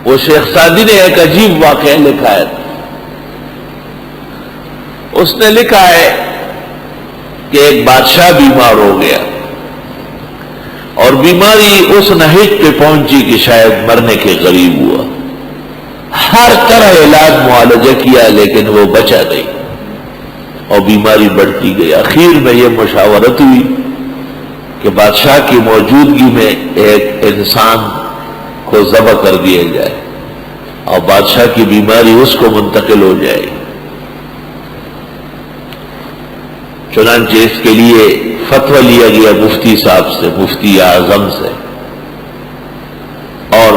وہ شیخ سعدی نے ایک عجیب واقعہ لکھا ہے. اس نے لکھا ہے کہ ایک بادشاہ بیمار ہو گیا اور بیماری اس نہج پہ پہنچی کہ شاید مرنے کے قریب ہوا. ہر طرح علاج معالجہ کیا لیکن وہ بچا نہیں اور بیماری بڑھتی گئی. اخیر میں یہ مشاورت ہوئی کہ بادشاہ کی موجودگی میں ایک انسان کو ذبح کر دیا جائے اور بادشاہ کی بیماری اس کو منتقل ہو جائے. چنانچہ اس کے لیے فتویٰ لیا گیا مفتی صاحب سے، مفتی اعظم سے، اور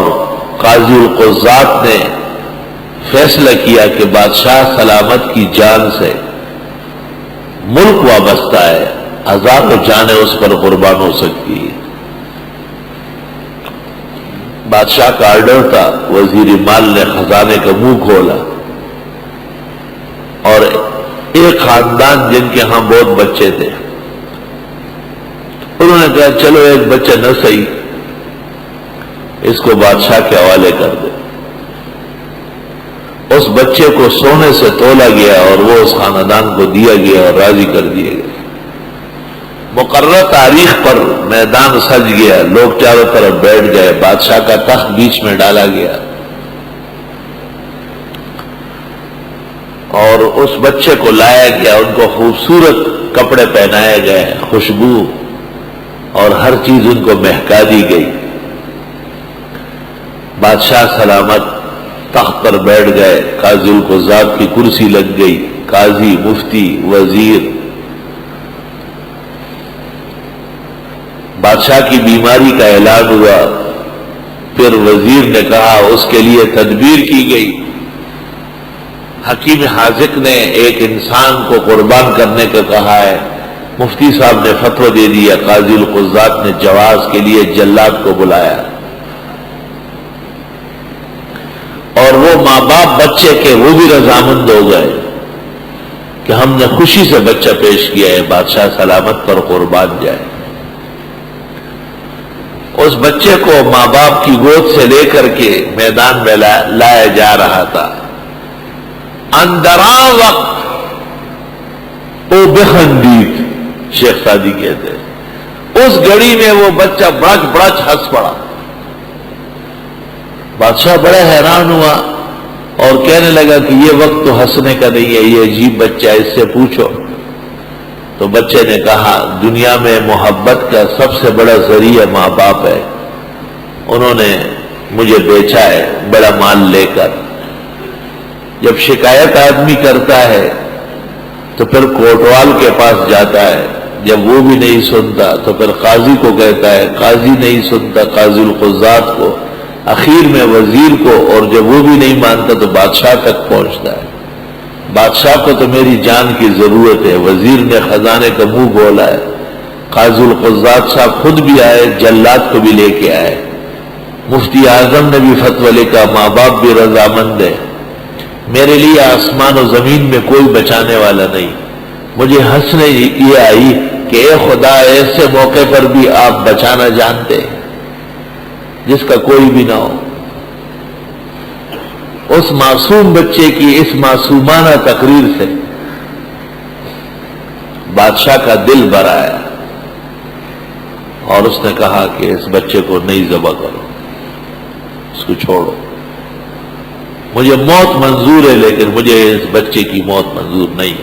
قاضی القضات نے فیصلہ کیا کہ بادشاہ سلامت کی جان سے ملک وابستہ ہے، ہزاروں جانیں اس پر قربان ہو سکتی ہے. بادشاہ کا آرڈر تھا. وزیر مال نے خزانے کا منہ کھولا اور ایک خاندان جن کے ہاں بہت بچے تھے، انہوں نے کہا چلو ایک بچہ نہ صحیح، اس کو بادشاہ کے حوالے کر دے. اس بچے کو سونے سے تولا گیا اور وہ اس خاندان کو دیا گیا اور راضی کر دیا گیا. مقررہ تاریخ پر میدان سج گیا، لوگ چاروں طرف بیٹھ گئے، بادشاہ کا تخت بیچ میں ڈالا گیا اور اس بچے کو لایا گیا. ان کو خوبصورت کپڑے پہنائے گئے، خوشبو اور ہر چیز ان کو مہکا دی گئی. بادشاہ سلامت تخت پر بیٹھ گئے، قاضی القضات کی کرسی لگ گئی، قاضی، مفتی، وزیر. بادشاہ کی بیماری کا اعلان ہوا. پھر وزیر نے کہا اس کے لیے تدبیر کی گئی. حکیم حاذق نے ایک انسان کو قربان کرنے کا کہا ہے. مفتی صاحب نے فتویٰ دے دیا. قاضی القضات نے جواز کے لیے جلاد کو بلایا اور وہ ماں باپ بچے کے وہ بھی رضامند ہو گئے کہ ہم نے خوشی سے بچہ پیش کیا ہے، بادشاہ سلامت پر قربان جائے. اس بچے کو ماں باپ کی گود سے لے کر کے میدان میں لایا جا رہا تھا. اندراں وقت او بخندید، شیخ سعدی کہتے ہیں، اس گھڑی میں وہ بچہ بڑچ بڑچ ہنس پڑا. بادشاہ بڑا حیران ہوا اور کہنے لگا کہ یہ وقت تو ہنسنے کا نہیں ہے، یہ عجیب بچہ ہے، اس سے پوچھو. تو بچے نے کہا دنیا میں محبت کا سب سے بڑا ذریعہ ماں باپ ہے. انہوں نے مجھے بیچا ہے بڑا مال لے کر. جب شکایت آدمی کرتا ہے تو پھر کوٹوال کے پاس جاتا ہے، جب وہ بھی نہیں سنتا تو پھر قاضی کو کہتا ہے، قاضی نہیں سنتا قاضی القضات کو، اخیر میں وزیر کو، اور جب وہ بھی نہیں مانتا تو بادشاہ تک پہنچتا ہے. بادشاہ کو تو میری جان کی ضرورت ہے. وزیر نے خزانے کا منہ بولا ہے. قاضی القضات صاحب خود بھی آئے، جلاد کو بھی لے کے آئے. مفتی اعظم نے بھی فتویٰ لکھا، ماں باپ بھی رضامند ہے. میرے لیے آسمان و زمین میں کوئی بچانے والا نہیں. مجھے ہنسنے یہ آئی کہ اے خدا، ایسے موقع پر بھی آپ بچانا جانتے جس کا کوئی بھی نہ ہو. اس معصوم بچے کی اس معصومانہ تقریر سے بادشاہ کا دل بھر آیا اور اس نے کہا کہ اس بچے کو نہیں ذبح کرو، اس کو چھوڑو. مجھے موت منظور ہے لیکن مجھے اس بچے کی موت منظور نہیں.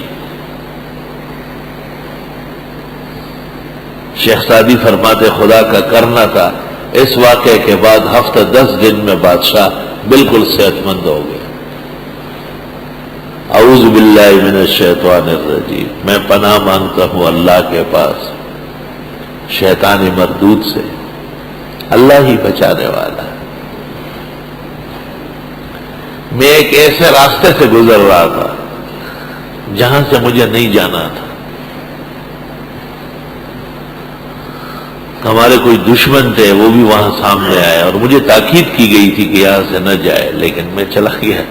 شیخ سعدی فرماتے خدا کا کرنا تھا اس واقعے کے بعد ہفتہ 10 دن میں بادشاہ بالکل صحت مند ہو گیا. اعوذ باللہ من الشیطان الرجیم. میں پناہ مانگتا ہوں اللہ کے پاس شیطانی مردود سے، اللہ ہی بچانے والا ہے. میں ایک ایسے راستے سے گزر رہا تھا جہاں سے مجھے نہیں جانا تھا. ہمارے کوئی دشمن تھے، وہ بھی وہاں سامنے آئے اور مجھے تاکید کی گئی تھی کہ یہاں سے نہ جائے، لیکن میں چلا گیا.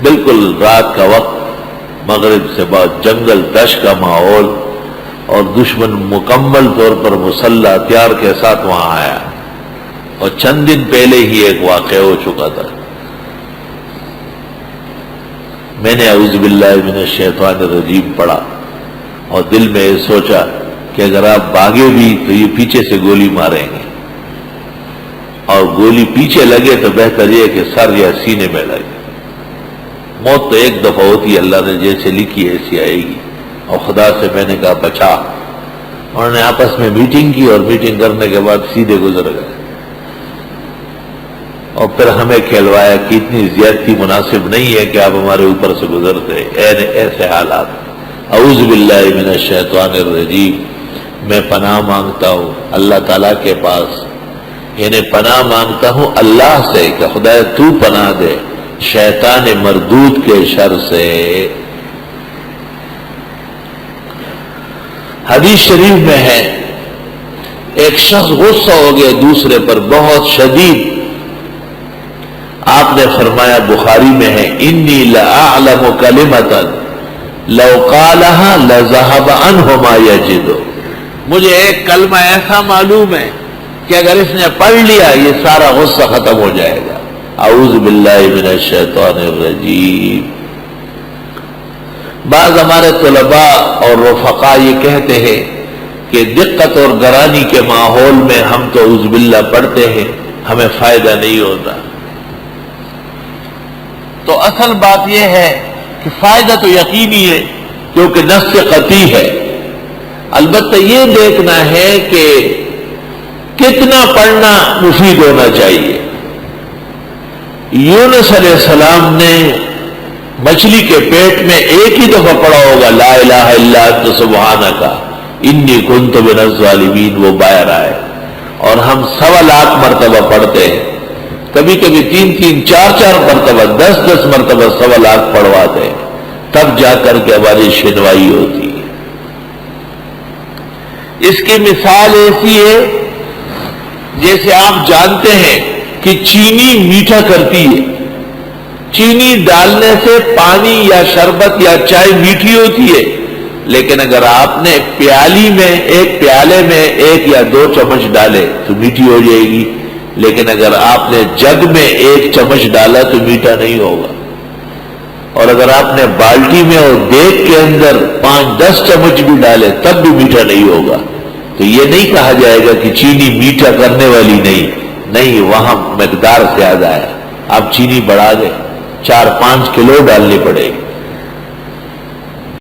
بالکل رات کا وقت، مغرب سے بعد جنگل دشت کا ماحول اور دشمن مکمل طور پر مسلح ہتھیار کے ساتھ وہاں آیا. اور چند دن پہلے ہی ایک واقعہ ہو چکا تھا. میں نے اعوذ باللہ من الشیطان الرجیم پڑھا اور دل میں یہ سوچا کہ اگر آپ بھاگے بھی تو یہ پیچھے سے گولی ماریں گے، اور گولی پیچھے لگے تو بہتر یہ کہ سر یا سینے میں لگے. موت تو ایک دفعہ ہوتی ہے، اللہ نے جیسے لکھی ہے ایسی آئے گی. اور خدا سے میں نے کہا بچا. انہوں نے آپس میں میٹنگ کی اور میٹنگ کرنے کے بعد سیدھے گزر گئے اور پھر ہمیں کھلوایا کہ اتنی زیادتی مناسب نہیں ہے کہ آپ ہمارے اوپر سے گزرتے. ایسے حالات. اعوذ باللہ من الشیطان الرجیم. میں پناہ مانگتا ہوں اللہ تعالیٰ کے پاس، یعنی پناہ مانگتا ہوں اللہ سے کہ خدا تو پناہ دے شیطان مردود کے شر سے. حدیث شریف میں ہے ایک شخص غصہ ہو گیا دوسرے پر بہت شدید. آپ نے فرمایا، بخاری میں ہے، انی لأعلم کلمۃ لو قالها لذهب عنه ما یجد. مجھے ایک کلمہ ایسا معلوم ہے کہ اگر اس نے پڑھ لیا یہ سارا غصہ ختم ہو جائے گا. اعوذ باللہ من الشیطان الرجیم. بعض ہمارے طلباء اور رفقاء یہ کہتے ہیں کہ دقت اور گرانی کے ماحول میں ہم تو اعوذ باللہ پڑھتے ہیں، ہمیں فائدہ نہیں ہوتا. تو اصل بات یہ ہے کہ فائدہ تو یقینی ہے کیونکہ نص قطعی ہے. البتہ یہ دیکھنا ہے کہ کتنا پڑھنا مفید ہونا چاہیے. یونس علیہ السلام نے مچھلی کے پیٹ میں ایک ہی دفعہ پڑھا ہوگا لا الہ الا انت سبحانک انی کنت من الظالمین، وہ باہر آئے. اور ہم 1.25 لاکھ مرتبہ پڑھتے ہیں، کبھی کبھی 3 4 مرتبہ 10 مرتبہ 1.25 لاکھ پڑھواتے ہیں، تب جا کر کے ہماری شنوائی ہوتی ہے. اس کی مثال ایسی ہے جیسے آپ جانتے ہیں کہ چینی میٹھا کرتی ہے. چینی ڈالنے سے پانی یا شربت یا چائے میٹھی ہوتی ہے، لیکن اگر آپ نے ایک پیالے میں 1 یا 2 چمچ ڈالے تو میٹھی ہو جائے گی، لیکن اگر آپ نے جگ میں 1 چمچ ڈالا تو میٹھا نہیں ہوگا. اور اگر آپ نے بالٹی میں اور دیگ کے اندر 5-10 چمچ بھی ڈالے تب بھی میٹھا نہیں ہوگا. تو یہ نہیں کہا جائے گا کہ چینی میٹھا کرنے والی نہیں، وہاں مقدار زیادہ ہے. آپ چینی بڑھا دیں، 4-5 کلو ڈالنی پڑے گی.